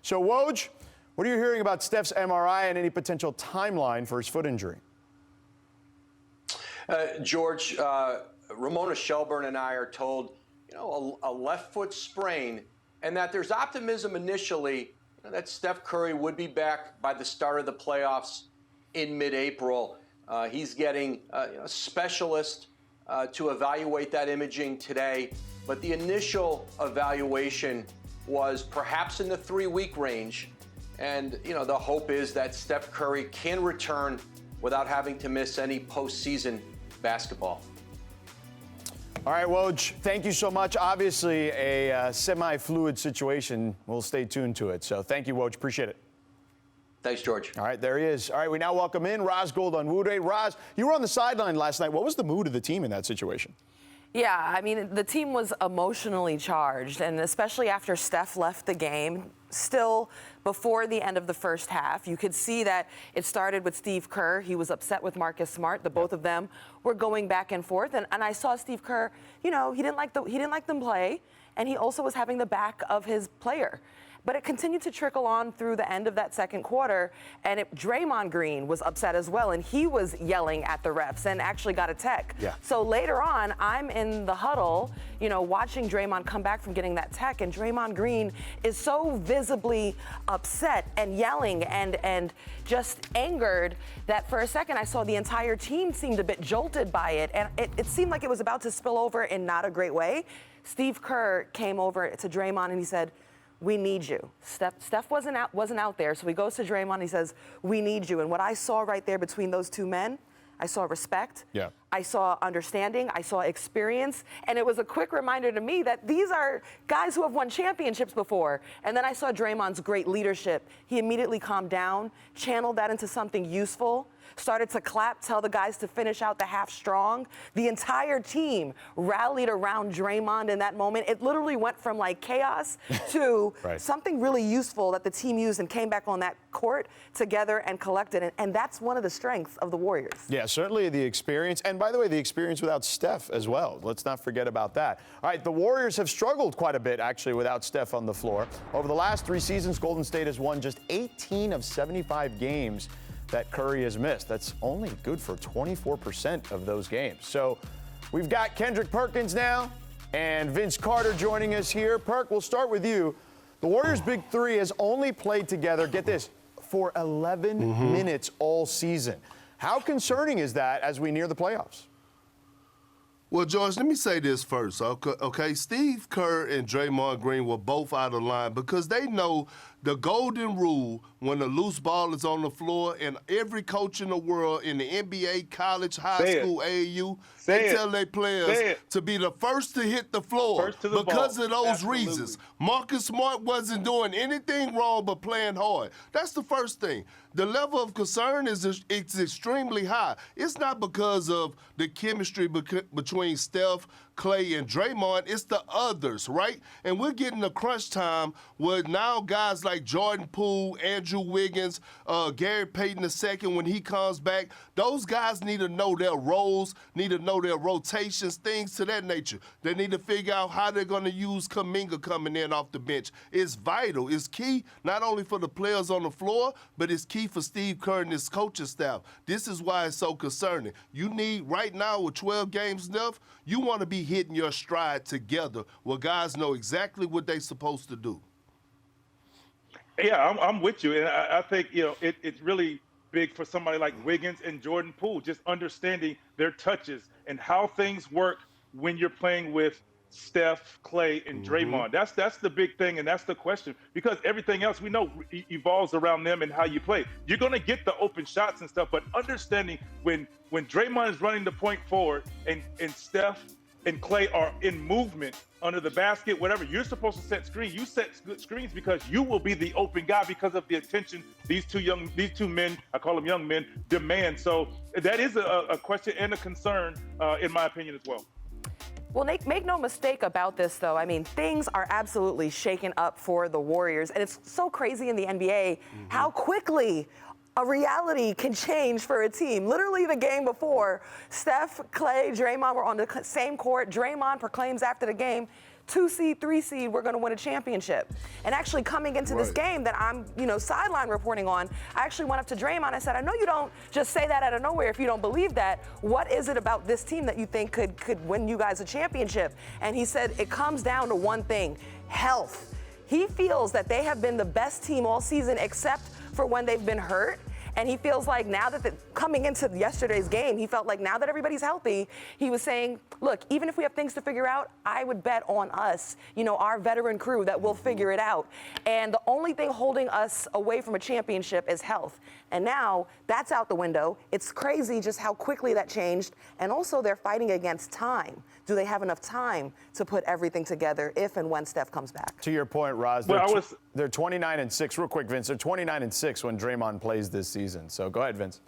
So, Woj, what are you hearing about Steph's MRI and any potential timeline for his foot injury? George, Ramona Shelburne and I are told, a left foot sprain, and that there's optimism initially that Steph Curry would be back by the start of the playoffs in mid-April. He's getting a specialist to evaluate that imaging today, but the initial evaluation was perhaps in the 3-week range. And, the hope is that Steph Curry can return without having to miss any postseason basketball. All right, Woj, thank you so much. Obviously, a semi-fluid situation. We'll stay tuned to it. So thank you, Woj. Appreciate it. Thanks, George. All right, there he is. All right, we now welcome in Raz Goldonwude. Raz, you were on the sideline last night. What was the mood of the team in that situation? Yeah, I mean, the team was emotionally charged, and especially after Steph left the game, still before the end of the first half, you could see that it started with Steve Kerr. He was upset with Marcus Smart. The both of them were going back and forth, and I saw Steve Kerr, he didn't like them play, and he also was having the back of his player. But it continued to trickle on through the end of that second quarter, and Draymond Green was upset as well, and he was yelling at the refs and actually got a tech. Yeah. So later on, I'm in the huddle, watching Draymond come back from getting that tech, and Draymond Green is so visibly upset and yelling and just angered that for a second I saw the entire team seemed a bit jolted by it, and it seemed like it was about to spill over in not a great way. Steve Kerr came over to Draymond and he said, "We need you." Steph wasn't out there, so he goes to Draymond and he says, "We need you." And what I saw right there between those two men, I saw respect. Yeah. I saw understanding. I saw experience. And it was a quick reminder to me that these are guys who have won championships before. And then I saw Draymond's great leadership. He immediately calmed down, channeled that into something useful, started to clap, tell the guys to finish out the half strong. The entire team rallied around Draymond in that moment. It literally went from like chaos to Right. something really useful that the team used and came back on that court together and collected. And that's one of the strengths of the Warriors. Yeah, certainly the experience. And by the way, the experience without Steph as well. Let's not forget about that. All right, the Warriors have struggled quite a bit, actually, without Steph on the floor. Over the last 3 seasons, Golden State has won just 18 of 75 games that Curry has missed. That's only good for 24% of those games. So we've got Kendrick Perkins now and Vince Carter joining us here. Perk, we'll start with you. The Warriors' big three has only played together, get this, for 11 minutes all season. How concerning is that as we near the playoffs? Well, George, let me say this first, okay? Steve Kerr and Draymond Green were both out of line because they know the golden rule when a loose ball is on the floor, and every coach in the world in the NBA, college, high school, AAU, they tell their players to be the first to hit the floor because of those reasons. Marcus Smart wasn't doing anything wrong but playing hard. That's the first thing. The level of concern is extremely high. It's not because of the chemistry between Steph, Clay, and Draymond. It's the others, right? And we're getting the crunch time where now guys like Jordan Poole, Andrew Wiggins, Gary Payton II, when he comes back, those guys need to know their roles, need to know their rotations, things to that nature. They need to figure out how they're going to use Kuminga coming in off the bench. It's vital. It's key not only for the players on the floor, but it's key for Steve Kerr and his coaching staff. This is why it's so concerning. You need, right now with 12 games left, you want to be hitting your stride together where guys know exactly what they're supposed to do. Yeah, I'm with you. And I think, it's really big for somebody like Wiggins and Jordan Poole, just understanding their touches and how things work when you're playing with Steph, Clay, and Draymond. That's the big thing, and that's the question, because everything else we know evolves around them and how you play. You're going to get the open shots and stuff, but understanding when Draymond is running the point forward and Steph and Clay are in movement under the basket, whatever, you're supposed to set screens. You set good screens because you will be the open guy because of the attention these two men, I call them young men, demand. So that is a question and a concern, in my opinion, as well. Well, make no mistake about this, though. I mean, things are absolutely shaken up for the Warriors. And it's so crazy in the NBA how quickly a reality can change for a team. Literally the game before, Steph, Clay, Draymond were on the same court. Draymond proclaims after the game, 2 seed, 3 seed, we're going to win a championship. And actually coming into this game that I'm, sideline reporting on, I actually went up to Draymond. I said, I know you don't just say that out of nowhere if you don't believe that. What is it about this team that you think could win you guys a championship? And he said, it comes down to one thing, health. He feels that they have been the best team all season except for when they've been hurt. And he feels like now that coming into yesterday's game, he felt like now that everybody's healthy, he was saying, look, even if we have things to figure out, I would bet on us, our veteran crew that will figure it out. And the only thing holding us away from a championship is health. And now that's out the window. It's crazy just how quickly that changed. And also they're fighting against time. Do they have enough time to put everything together if and when Steph comes back? To your point, Roz, they're 29-6. Real quick, Vince, they're 29-6 when Draymond plays this season. So go ahead, Vince.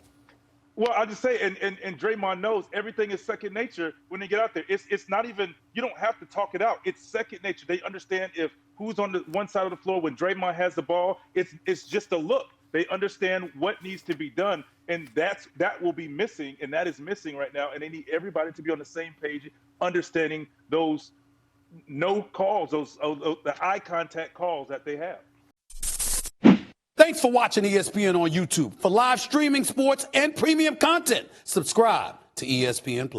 Well, I'll just say, and Draymond knows everything is second nature when they get out there. It's not even, you don't have to talk it out. It's second nature. They understand if who's on the one side of the floor when Draymond has the ball, it's just a look. They understand what needs to be done, and that will be missing, and that is missing right now. And they need everybody to be on the same page, understanding those no calls, those the eye contact calls that they have. Thanks for watching ESPN on YouTube. For live streaming sports and premium content, subscribe to ESPN+.